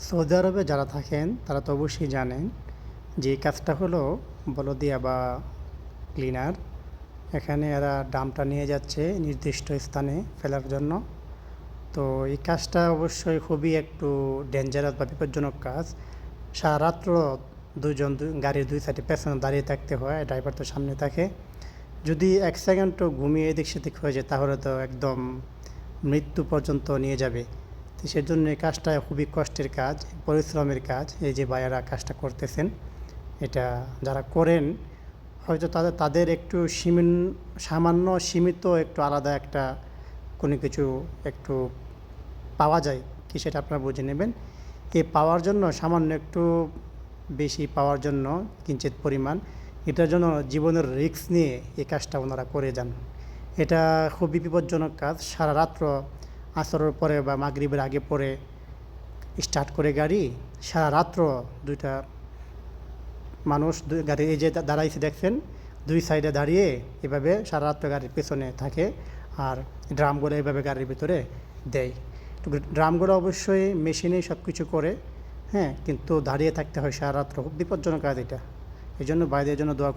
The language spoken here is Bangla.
সৌদি আরবে যারা থাকেন তারা তো অবশ্যই জানেন যে এই কাজটা হলো বলদিয়া বা ক্লিনার। এখানে এরা ড্রামটা নিয়ে যাচ্ছে নির্দিষ্ট স্থানে ফেলার জন্য। তো এই কাজটা অবশ্যই খুবই একটু ডেঞ্জারাস বা বিপজ্জনক কাজ। সারা রাত্র গাড়ির দুই সাইডে পেছনে দাঁড়িয়ে থাকতে হয়, ড্রাইভার তো সামনে থাকে। যদি এক সেকেন্ডও ঘুমিয়ে এদিক সেদিক হয়ে যায় তাহলে তো একদম মৃত্যু পর্যন্ত নিয়ে যাবে। তো সেজন্য এই কাজটা খুবই কষ্টের কাজ, পরিশ্রমের কাজ। এই যে ভাইয়ারা কাজটা করতেছেন, এটা যারা করেন হয়তো তাদের একটু সামান্য সীমিত একটু আলাদা একটা কোনো কিছু একটু পাওয়া যায় কি সেটা আপনারা বুঝে নেবেন। এই পাওয়ার জন্য সামান্য একটু বেশি পাওয়ার জন্য কিঞ্চিত পরিমাণ এটার জন্য জীবনের রিস্ক নিয়ে এই কাজটা ওনারা করে যান। এটা খুবই বিপজ্জনক কাজ। সারা রাত্র আসরের পরে বা মাগরিবের আগে পরে স্টার্ট করে গাড়ি, সারা রাত্র দুইটা মানুষ গাড়ি এই যে দাঁড়াইছে দেখছেন, দুই সাইডে দাঁড়িয়ে এভাবে সারা রাত্র গাড়ির পেছনে থাকে আর ড্রামগুলো এভাবে গাড়ির ভিতরে দেয়। তো ড্রামগুলো অবশ্যই মেশিনেই সব কিছু করে, হ্যাঁ, কিন্তু দাঁড়িয়ে থাকতে হয় সারা রাত্র। খুব বিপজ্জনক কাজ এটা। এই জন্য বাইরের জন্য দোয়া করি।